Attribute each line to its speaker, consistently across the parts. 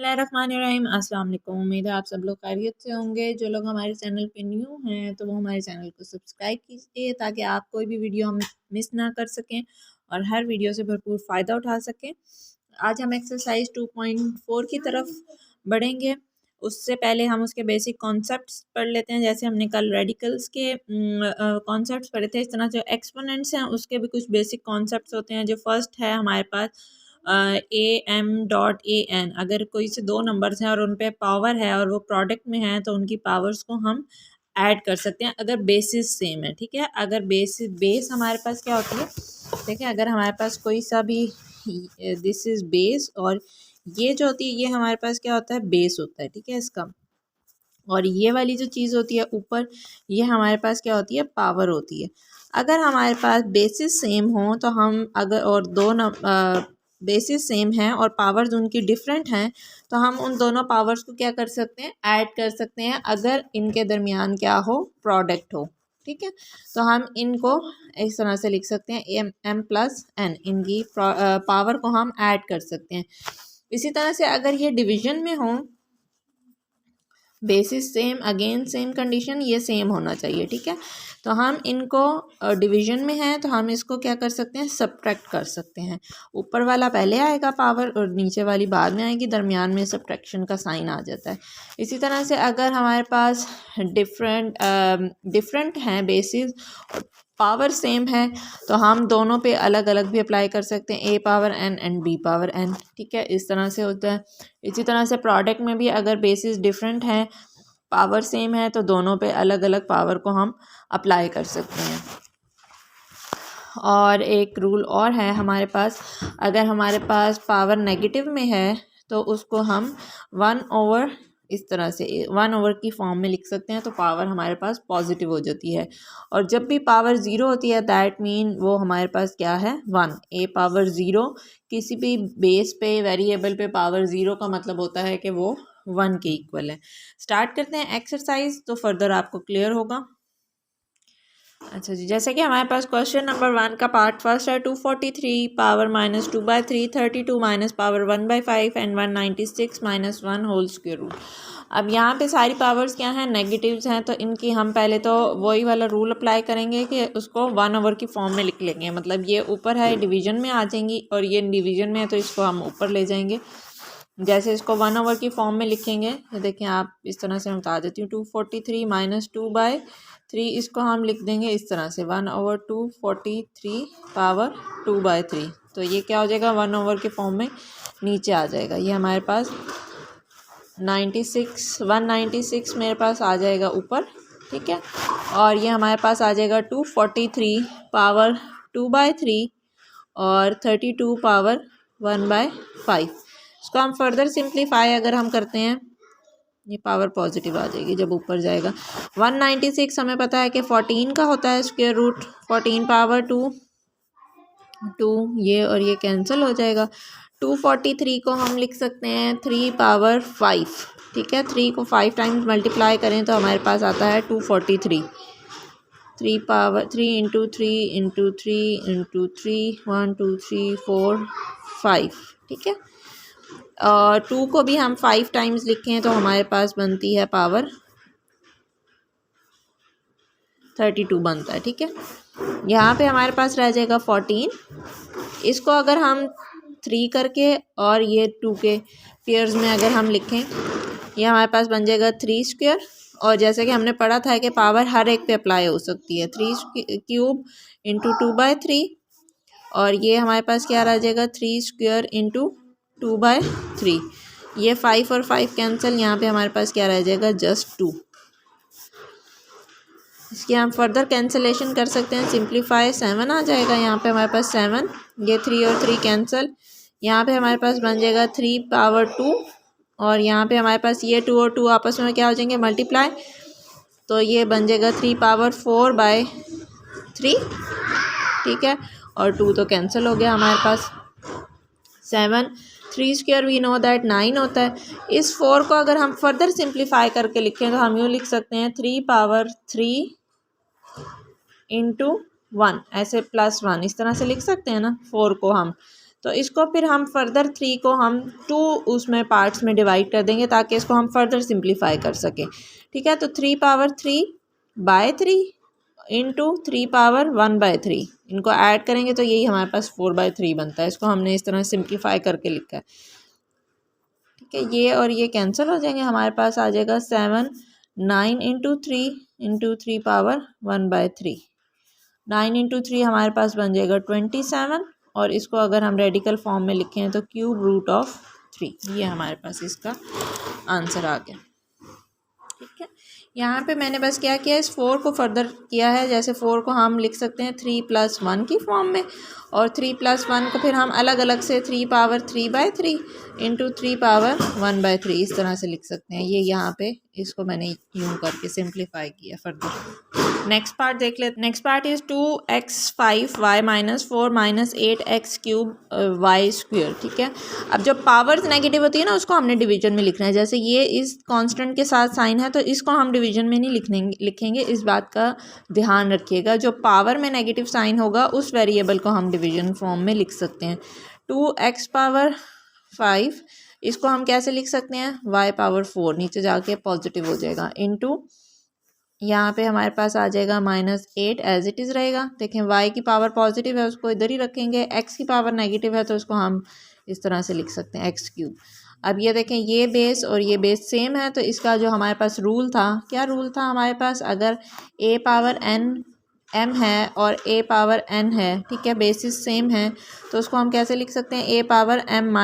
Speaker 1: बिस्मिल्लाहिर्रहमानिर्रहीम। अस्सलाम वालेकुम। उम्मीद है आप सब लोग खैरियत से होंगे। जो लोग हमारे चैनल पे न्यू हैं तो वो हमारे चैनल को सब्सक्राइब कीजिए ताकि आप कोई भी वीडियो हम मिस ना कर सकें और हर वीडियो से भरपूर फ़ायदा उठा सकें। आज हम एक्सरसाइज 2.4 की तरफ बढ़ेंगे। उससे पहले हम उसके बेसिक कॉन्सेप्ट्स पढ़ लेते हैं। जैसे हमने कल रेडिकल्स के कॉन्सेप्ट्स पढ़े थे, इस तरह जो एक्सपोनेंट्स हैं उसके भी कुछ बेसिक कॉन्सेप्ट्स होते हैं। जो फर्स्ट है हमारे पास AM.AN, अगर कोई से दो नंबर्स हैं और उन पे पावर है और वो प्रोडक्ट में है तो उनकी पावर्स को हम ऐड कर सकते हैं अगर बेसिस सेम है। ठीक है, अगर बेस हमारे पास क्या होती है, देखिए अगर हमारे पास कोई सा भी, दिस इज बेस और ये जो होती है ये हमारे पास क्या होता है, बेस होता है। ठीक है इसका, और ये वाली जो चीज़ होती है ऊपर, ये हमारे पास क्या होती है, पावर होती है। अगर हमारे पास बेसिस सेम हो तो हम अगर और दो बेसिस सेम हैं और पावर्स उनकी डिफरेंट हैं तो हम उन दोनों पावर्स को क्या कर सकते हैं, ऐड कर सकते हैं अगर इनके दरमियान क्या हो, प्रोडक्ट हो। ठीक है, तो हम इनको इस तरह से लिख सकते हैं M+N, इनकी पावर को हम ऐड कर सकते हैं। इसी तरह से अगर ये डिवीजन में हो, basis same, again same condition, ये सेम होना चाहिए। ठीक है, तो हम इनको डिवीजन में है तो हम इसको क्या कर सकते हैं, सब्ट्रैक्ट कर सकते हैं। ऊपर वाला पहले आएगा पावर और नीचे वाली बाद में आएगी, दरमियान में सब्ट्रैक्शन का साइन आ जाता है। इसी तरह से अगर हमारे पास डिफरेंट हैं बेसिस, पावर सेम है तो हम दोनों पे अलग अलग भी अप्लाई कर सकते हैं, A⁴N एंड B⁴N। ठीक है, इस तरह से होता है। इसी तरह से प्रोडक्ट में भी अगर बेसिस डिफरेंट है, पावर सेम है, तो दोनों पे अलग अलग पावर को हम अप्लाई कर सकते हैं। और एक रूल और है हमारे पास, अगर हमारे पास पावर नेगेटिव में है तो उसको हम 1/, इस तरह से 1/, की फॉर्म में लिख सकते हैं तो पावर हमारे पास पॉजिटिव हो जाती है। और जब भी पावर ज़ीरो होती है दैट मीन वो हमारे पास क्या है, 1। A⁴ किसी भी बेस पे, वेरिएबल पे पावर ज़ीरो का मतलब होता है कि वो 1 के इक्वल है। स्टार्ट करते हैं एक्सरसाइज, तो फर्दर आपको क्लियर होगा। अच्छा जी, जैसे कि हमारे पास क्वेश्चन नंबर 1 का पार्ट फर्स्ट है, 243 power -2/3, 32 minus power 1/5 and 196 - 1 whole square root. अब यहाँ पे सारी पावर्स क्या हैं, नेगेटिव्स हैं, तो इनकी हम पहले तो वही वाला रूल अप्लाई करेंगे कि उसको 1/, की फॉर्म में लिख लेंगे। मतलब ये ऊपर है डिवीजन में आ जाएंगी और ये डिवीजन में है तो इसको हम ऊपर ले जाएंगे। जैसे इसको 1/, की फॉर्म में लिखेंगे तो देखें आप, इस तरह से मैं बता देती हूँ। 243 - 2/3, इसको हम लिख देंगे इस तरह से 1/243 पावर 2/3। तो ये क्या हो जाएगा, 1/, के फॉर्म में नीचे आ जाएगा। ये हमारे पास 196 मेरे पास आ जाएगा ऊपर। ठीक है, और ये हमारे पास आ जाएगा 243 पावर 2/3 और 32 पावर 1/5। इसको हम फर्दर सिंप्लीफाई अगर हम करते हैं, ये पावर पॉजिटिव आ जाएगी जब ऊपर जाएगा। 196 हमें पता है कि 14 का होता है स्क्वायर रूट, 14 पावर 2, ये और ये कैंसिल हो जाएगा। 243 को हम लिख सकते हैं 3 पावर 5। ठीक है, 3 को 5 टाइम्स मल्टीप्लाई करें तो हमारे पास आता है 243। 3 पावर 3 इंटू 3 इंटू 3 इंटू 3, 1 2 3 4 5। ठीक है, और 2 को भी हम 5 टाइम्स लिखें तो हमारे पास बनती है पावर 32 बनता है। ठीक है, यहाँ पे हमारे पास रह जाएगा 14। इसको अगर हम 3 करके और ये 2 के पेयर्स में अगर हम लिखें, ये हमारे पास बन जाएगा 3 स्क्वायर। और जैसे कि हमने पढ़ा था कि पावर हर एक पे अप्लाई हो सकती है, 3 क्यूब इंटू 2/3, और ये हमारे पास क्या रह जाएगा, 3 स्क्वायर इंटू 2/3। ये 5 और 5 कैंसिल, यहाँ पे हमारे पास क्या रह जाएगा, जस्ट 2। इसकी हम फर्दर कैंसिलेशन कर सकते हैं, सिंप्लीफाई 7 आ जाएगा यहाँ पे हमारे पास 7। ये 3 और 3 कैंसिल, यहाँ पे हमारे पास बन जाएगा 3 पावर 2, और यहाँ पे हमारे पास ये 2 और 2 आपस में क्या हो जाएंगे, मल्टीप्लाई, तो ये बन जाएगा 3 पावर 4/3। ठीक है, और 2 तो कैंसिल हो गया हमारे पास। 7, 3 स्क्वायर वी नो दैट 9 होता है। इस 4 को अगर हम फर्दर सिंप्लीफाई करके लिखें तो हम यूँ लिख सकते हैं 3 पावर 3 इंटू 1, ऐसे +1, इस तरह से लिख सकते हैं ना 4 को हम। तो इसको फिर हम फर्दर 3 को हम 2 उसमें पार्ट्स में डिवाइड कर देंगे ताकि इसको हम फर्दर सिंप्लीफाई कर सकें। ठीक है, तो 3 पावर 3/3 इंटू 3 पावर 1/3 इनको ऐड करेंगे तो यही हमारे पास 4/3 बनता है। इसको हमने इस तरह सिंप्लीफाई करके लिखा है। ठीक है, ये और ये कैंसिल हो जाएंगे, हमारे पास आ जाएगा 7 9 इंटू 3 पावर 1/3। 9 इंटू 3 हमारे पास बन जाएगा 27 और इसको अगर हम रेडिकल फॉर्म में लिखें तो क्यूब रूट ऑफ 3, ये हमारे पास इसका आंसर आ गया। ठीक है, यहाँ पे मैंने बस क्या किया, इस 4 को फर्दर किया है। जैसे 4 को हम लिख सकते हैं 3 + 1 की फॉर्म में, और 3 + 1 को फिर हम अलग अलग से 3 पावर 3/3 इंटू 3 पावर 1/3 इस तरह से लिख सकते हैं। ये यहाँ पे इसको मैंने यूँ करके सिंप्लीफाई किया फर्दर। नेक्स्ट पार्ट देख लेते। Next part is 2x5y - 4 - 8x³ y²। ठीक है, अब जब पावर्स नेगेटिव होती है ना उसको हमने डिवीजन में लिखना है। जैसे ये इस कांस्टेंट के साथ साइन है तो इसको हम डिवीजन में नहीं लिखेंगे, इस बात का ध्यान रखिएगा। जो पावर में नेगेटिव साइन होगा उस वेरिएबल को हम डिवीजन फॉर्म में लिख सकते हैं। 2x⁵ इसको हम कैसे लिख सकते हैं, y⁴ नीचे जाके पॉजिटिव हो जाएगा, इंटू यहाँ पे हमारे पास आ जाएगा -8 एज इट इज़ रहेगा। देखें y की पावर पॉजिटिव है उसको इधर ही रखेंगे, x की पावर नेगेटिव है तो उसको हम इस तरह से लिख सकते हैं x³। अब ये देखें ये बेस और ये बेस सेम है तो इसका जो हमारे पास रूल था, क्या रूल था हमारे पास, अगर a पावर n m है और a पावर n है, ठीक है, बेसिस सेम है तो उसको हम कैसे लिख सकते हैं, a पावर m -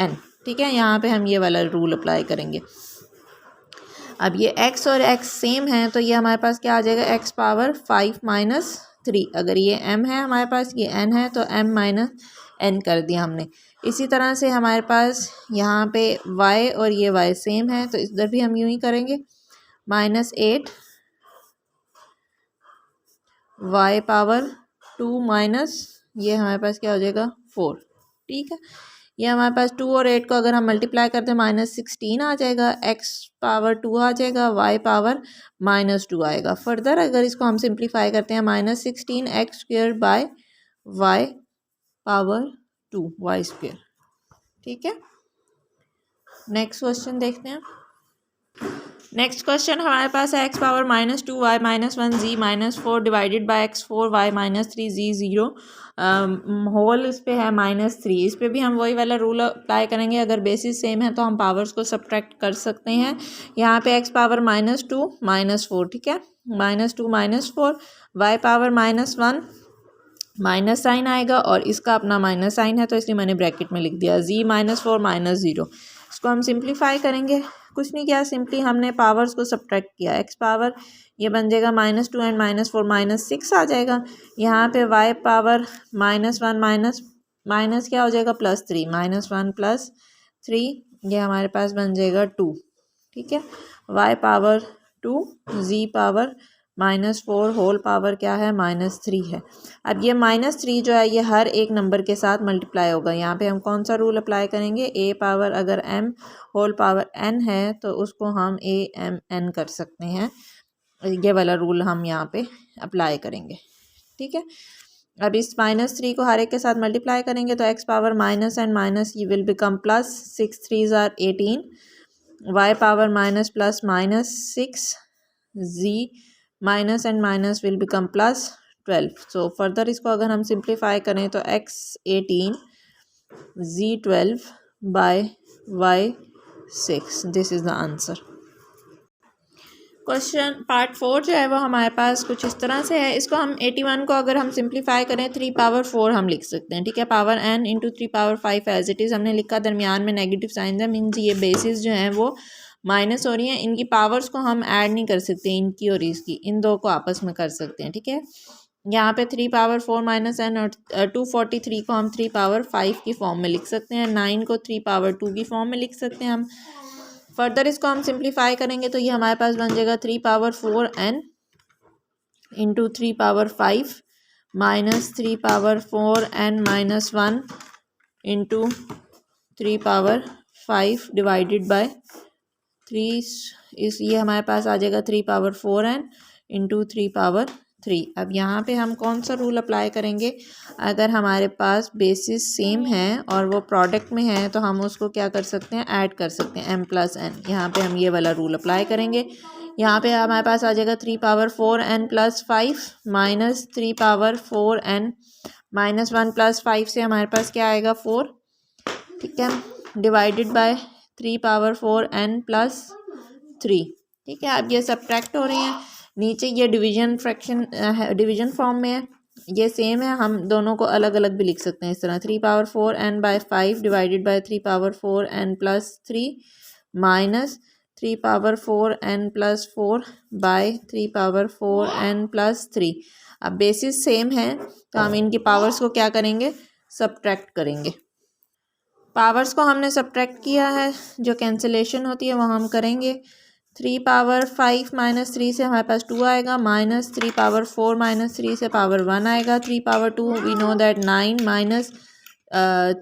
Speaker 1: n। ठीक है, यहाँ पे हम ये वाला रूल अप्लाई करेंगे। अब ये x और x सेम है तो ये हमारे पास क्या आ जाएगा, x पावर 5 - 3। अगर ये m है हमारे पास, ये n है तो m - n कर दिया हमने। इसी तरह से हमारे पास यहाँ पे y और ये y सेम है तो इधर भी हम यूँ ही करेंगे, -8 y पावर 2 माइनस ये हमारे पास क्या हो जाएगा 4। ठीक है, ये हमारे पास 2 और 8 को अगर हम मल्टीप्लाई करते हैं -16 आ जाएगा, x पावर 2 आ जाएगा, y पावर -2 आएगा। फर्दर अगर इसको हम सिंप्लीफाई करते हैं -16 x² bye y power 2 y²। ठीक है, नेक्स्ट क्वेश्चन देखते हैं। नेक्स्ट क्वेश्चन हमारे पास है x power -2 y -1 z -4 divided by x4 y -3 z 0 whole इस पे है -3। इस पे भी हम वही वाला रूल अप्लाई करेंगे, अगर बेसिस सेम है तो हम पावर्स को सब्ट्रैक्ट कर सकते हैं। यहाँ पे x पावर -2 -4, ठीक है, -2 -4, y पावर -1 माइनस साइन आएगा और इसका अपना माइनस साइन है तो इसलिए मैंने ब्रैकेट में लिख दिया, z -4 -0। इसको हम सिंप्लीफाई करेंगे, कुछ नहीं किया, सिंपली हमने पावर्स को सब्ट्रैक्ट किया। x पावर ये बन जाएगा -2 एंड -4 -6 आ जाएगा। यहाँ पे y पावर -1 माइनस क्या हो जाएगा +3, -1 +3 ये हमारे पास बन जाएगा 2। ठीक है, y power 2 z power -4 whole power क्या है -3 है। अब ये -3 जो है ये हर एक नंबर के साथ मल्टीप्लाई होगा। यहाँ पे हम कौन सा रूल अप्लाई करेंगे, a पावर अगर m होल पावर n है तो उसको हम a m n कर सकते हैं, ये वाला रूल हम यहाँ पे अप्लाई करेंगे। ठीक है, अब इस -3 को हर एक के साथ मल्टीप्लाई करेंगे तो x power minus and minus ये will become plus, 6 3s are 18, y power minus plus -6, z minus and minus will become +12। So further इसको अगर हम सिंप्लीफाई करें तो x 18 z 12 by y 6, this is the answer. Question part 4 जो है वो हमारे पास कुछ इस तरह से है। इसको हम 81 को अगर हम सिंप्लीफाई करें 3 पावर 4 हम लिख सकते हैं। ठीक है, power n into 3 power 5 as it is हमने लिखा, दरमियान में नेगेटिव साइन है, मीन्स ये बेसिस जो हैं वो माइनस हो रही हैं। इनकी पावर्स को हम ऐड नहीं कर सकते, इनकी और इसकी, इन दो को आपस में कर सकते हैं। ठीक है, यहाँ पे 3 पावर 4 माइनस n और 243 को हम 3 पावर 5 की फॉर्म में लिख सकते हैं, 9 को 3 पावर 2 की फॉर्म में लिख सकते हैं हम। फर्दर इसको हम सिंप्लीफाई करेंगे तो ये हमारे पास बन जाएगा 3 power 4n into 3 power 5 minus 3 power 4n minus 1 into 3 power 5 divided by 3 इस ये हमारे पास आ जाएगा 3 पावर 4n इंटू 3 पावर 3। अब यहाँ पे हम कौन सा रूल अप्लाई करेंगे, अगर हमारे पास बेसिस सेम है और वो प्रोडक्ट में है तो हम उसको क्या कर सकते हैं, ऐड कर सकते हैं m+n। यहाँ पे हम ये वाला रूल अप्लाई करेंगे। यहाँ पे हमारे पास आ जाएगा 3 power 4n + 5 minus 3 power 4n minus 1 + 5 से हमारे पास क्या आएगा 4, ठीक है, डिवाइडेड बाय 3 पावर 4n + 3, ठीक है। अब ये सब्ट्रैक्ट हो रहे हैं, नीचे ये डिवीजन फ्रैक्शन डिवीजन फॉर्म में है, ये सेम है, हम दोनों को अलग अलग भी लिख सकते हैं इस तरह। 3 power 4n/5 divided by 3 power 4n + 3 minus 3 power 4n + 4 by 3 power 4n + 3। अब बेसिस सेम है तो हम इनकी पावर्स को क्या करेंगे, सब्ट्रैक्ट करेंगे। पावर्स को हमने सब्ट्रैक्ट किया है, जो कैंसिलेशन होती है वो हम करेंगे। 3 पावर 5 माइनस 3 से हमारे पास 2 आएगा, माइनस 3 पावर 4 माइनस 3 से पावर 1 आएगा। 3 power 2 we know that 9 minus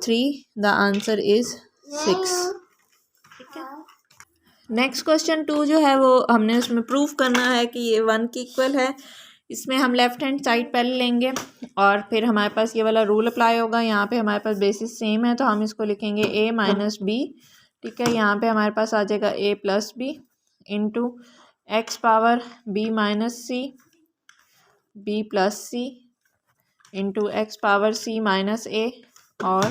Speaker 1: 3 the answer is 6, ठीक है। नेक्स्ट क्वेश्चन 2 जो है वो हमने उसमें प्रूफ करना है कि ये 1 के इक्वल है। इसमें हम लेफ्ट हैंड साइड पहले लेंगे और फिर हमारे पास ये वाला रूल अप्लाई होगा। यहाँ पे हमारे पास बेसिस सेम है तो हम इसको लिखेंगे a माइनस बी, ठीक है। यहाँ पे हमारे पास आ जाएगा a + b into x power b minus c, b + c into x power c minus a और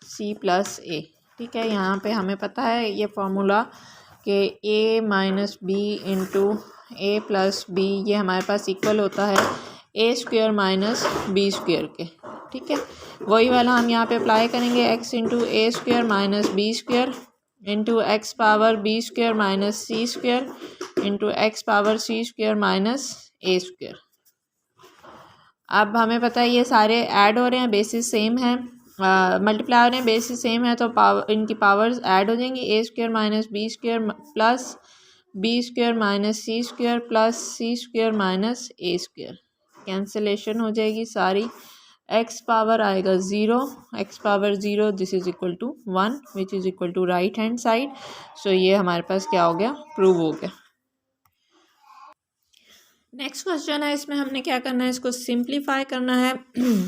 Speaker 1: c + a, ठीक है। यहाँ पे हमें पता है ये फॉर्मूला कि a minus b into a + b ये हमारे पास इक्वल होता है a² माइनस b² के, ठीक है। वही वाला हम यहाँ पे अप्लाई करेंगे, x into a² minus b² into x power b² minus c² into x power c² minus a²। अब हमें पता है ये सारे ऐड हो रहे हैं, बेसिस सेम है, मल्टीप्लाई हो रहे हैं, बेसिस सेम है तो पावर इनकी पावर्स ऐड हो जाएंगी। a² minus b² plus b² minus c² plus c² minus a², cancellation हो जाएगी सारी। x पावर आएगा 0, x power 0 this is equal to 1 which is equal to right hand side. So ये हमारे पास क्या हो गया, प्रूव हो गया। नेक्स्ट क्वेश्चन है, इसमें हमने क्या करना है, इसको सिंप्लीफाई करना है।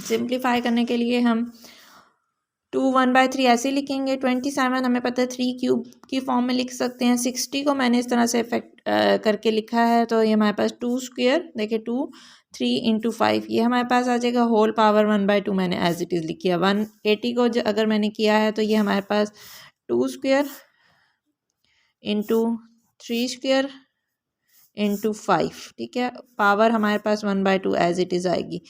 Speaker 1: सिंप्लीफाई करने के लिए हम 2 1/3 ऐसे लिखेंगे। 27 हमें पता है 3³ की फॉर्म में लिख सकते हैं। 60 को मैंने इस तरह से इफेक्ट करके लिखा है तो ये हमारे पास 2², देखिए 2 3 इंटू 5 ये हमारे पास आ जाएगा होल पावर 1/2 मैंने एज इट इज़ लिखी है। 180 को अगर मैंने किया है तो ये हमारे पास 2² इंटू 3² इंटू 5, ठीक है। पावर हमारे पास 1/2 एज इट इज़ आएगी।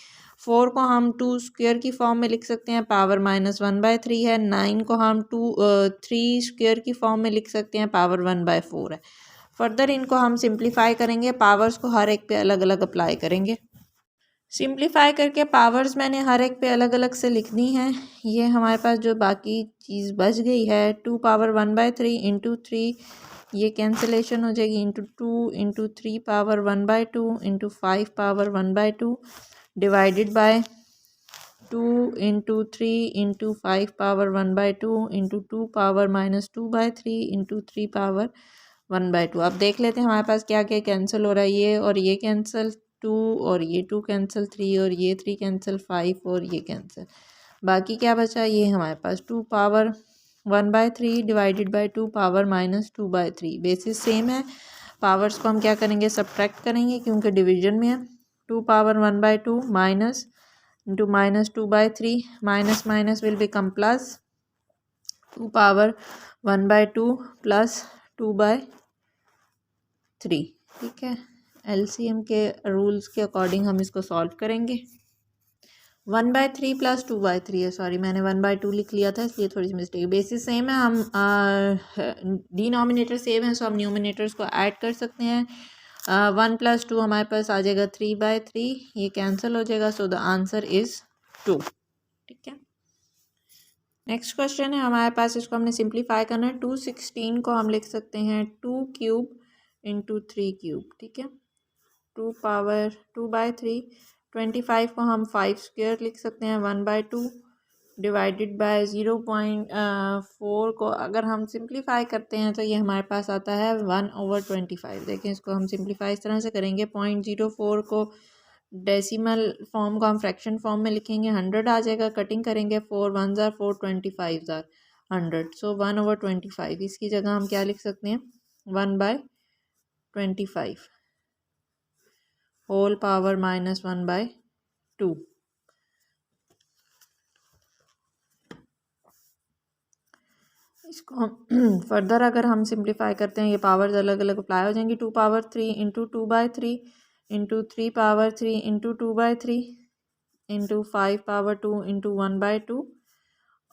Speaker 1: 4 को हम 2² की फॉर्म में लिख सकते हैं, पावर -1/3 है। 9 को हम 3² की फॉर्म में लिख सकते हैं, पावर 1/4 है। फर्दर इनको हम सिंप्लीफाई करेंगे, पावर्स को हर एक पे अलग अलग अप्लाई करेंगे। सिंप्लीफाई करके पावर्स मैंने हर एक पे अलग अलग से लिख दी हैं। ये हमारे पास जो बाकी चीज़ बच गई है 2 पावर 1/3 इंटू 3 ये कैंसिलेशन हो जाएगी, into 2 into 3 power 1/2 into 5 power 1/2 divided by 2 into 3 into 5 power 1/2 into 2 power -2/3 into 3 power 1/2। अब देख लेते हैं हमारे पास क्या क्या कैंसिल हो रहा है, ये और ये कैंसिल, 2 और ये 2 कैंसिल, 3 और ये 3 कैंसिल, 5 और ये कैंसिल। बाकी क्या बचा, ये हमारे पास 2 power 1/3 divided by 2 power -2/3। Basis same है, पावर्स को हम क्या करेंगे, सब्ट्रैक्ट करेंगे क्योंकि डिवीजन में है। 2 power 1/2 minus into -2/3 minus minus will become plus, 2 power 1/2 plus 2/3, ठीक है। एलसीएम के रूल्स के अकॉर्डिंग हम इसको सॉल्व करेंगे। 1/3 प्लस 2/3 है, सॉरी मैंने 1/2 लिख लिया था इसलिए थोड़ी सी मिस्टेक। बेसिस सेम है, हम डिनोमिनेटर सेम है सो हम न्यूमिनेटर्स को ऐड कर सकते हैं। 1 + 2 हमारे पास आ जाएगा 3/3, ये कैंसिल हो जाएगा, सो द आंसर इज़ 2, ठीक है। नेक्स्ट क्वेश्चन है हमारे पास, इसको हमने सिंप्लीफाई करना है। 216 को हम लिख सकते हैं 2³ इंटू 3³, ठीक है। 2 पावर 2/3, 25 को हम 5² लिख सकते हैं, 1/2 डिवाइडेड बाय 0.4 को अगर हम सिंप्लीफाई करते हैं तो ये हमारे पास आता है 1/25। देखें इसको हम सिंप्लीफाई इस तरह से करेंगे, 0.04 को डेसिमल फॉर्म को हम फ्रैक्शन फॉर्म में लिखेंगे, 100 आ जाएगा। कटिंग करेंगे, 4 1 ज़ार 4, 25 ज़ार 100, सो 1/25। इसकी जगह हम क्या लिख सकते हैं, 1/25 होल पावर -1/2। इसको हम फर्दर अगर हम सिंप्लीफाई करते हैं, ये पावर्स अलग अलग अप्लाई हो जाएंगी। 2 power 3 into 2/3 into 3 power 3 into 2/3 into 5 power 2 into 1/2,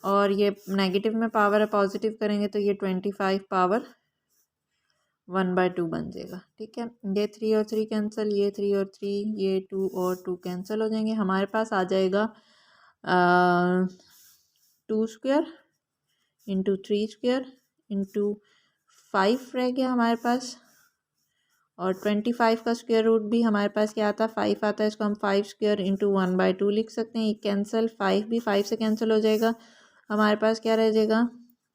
Speaker 1: और ये नेगेटिव में पावर है, पॉजिटिव करेंगे तो ये 25 पावर 1/2 बन जाएगा। ठीक है, ये 3 और 3 कैंसिल, ये 3 और 3, ये 2 और 2 कैंसिल हो जाएंगे। हमारे पास आ जाएगा 2 स्क्वायर इंटू 3 स्क्वायर इंटू 5 रह गया हमारे पास, और 25 का स्क्वायर रूट भी हमारे पास क्या आता है, 5 आता है। इसको हम 5 स्क्वायर इंटू 1/2 लिख सकते हैं। ये कैंसिल, 5 भी 5 से कैंसिल हो जाएगा। हमारे पास क्या रह जाएगा,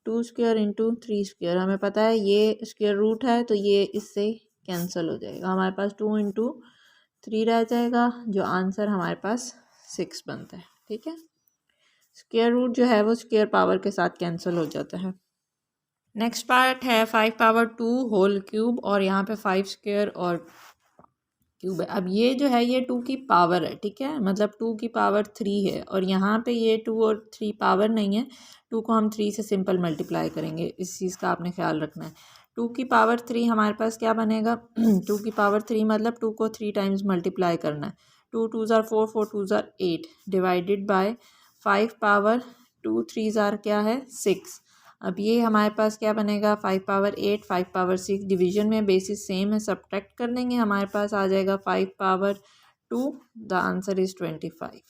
Speaker 1: 2 स्क्वायर इंटू 3 स्क्वायर। हमें पता है ये स्क्वायर रूट है तो ये इससे कैंसिल हो जाएगा। हमारे पास 2 इंटू 3 रह जाएगा, जो आंसर हमारे पास 6 बनता है। ठीक है, स्क्वायर रूट जो है वो स्क्वायर पावर के साथ कैंसिल हो जाता है। नेक्स्ट पार्ट है 5 पावर 2 होल क्यूब, और यहाँ पे 5 स्क्वायर और क्यूब है। अब ये जो है ये 2 की पावर है, ठीक है, मतलब 2 की पावर 3 है, और यहाँ पे ये 2 और 3 पावर नहीं है। 2 को हम 3 से सिंपल मल्टीप्लाई करेंगे, इस चीज़ का आपने ख्याल रखना है। 2 की पावर 3 हमारे पास क्या बनेगा 2 की पावर 3 मतलब 2 को 3 टाइम्स मल्टीप्लाई करना है। 2 2 ज़ार 4, 4 2 ज़ार 8 डिवाइडेड बाय 5 पावर 2 3 ज़ार क्या है 6। अब ये हमारे पास क्या बनेगा, 5 पावर 8, 5 पावर 6, डिवीजन में बेसिस सेम है, सब्ट्रैक्ट कर देंगे, हमारे पास आ जाएगा 5 power 2, the answer is 25।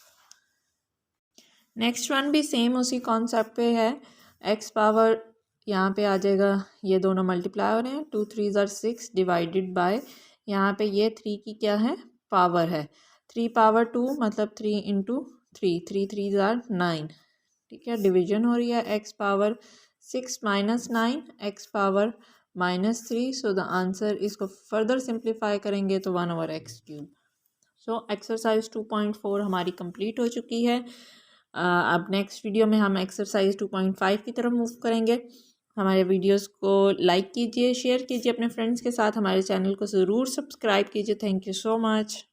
Speaker 1: Next one भी सेम उसी कॉन्सेप्ट पे है। एक्स पावर यहाँ पे आ जाएगा, ये दोनों मल्टीप्लाई हो रहे हैं, 2 3 ज़ार 6 डिवाइडेड बाय, यहाँ पे ये 3 की क्या है पावर है, 3 पावर 2 मतलब 3 इंटू 3, 3 3 ज़ार 9। ठीक है, डिवीजन हो रही है, x power 6 minus 9 x power -3, so the answer, इसको फर्दर सिंप्लीफाई करेंगे तो 1/x³। सो एक्सरसाइज 2.4 हमारी कंप्लीट हो चुकी है। अब नेक्स्ट वीडियो में हम एक्सरसाइज 2.5 की तरफ मूव करेंगे। हमारे वीडियोस को लाइक कीजिए, शेयर कीजिए अपने फ्रेंड्स के साथ, हमारे चैनल को ज़रूर सब्सक्राइब कीजिए। Thank you so much.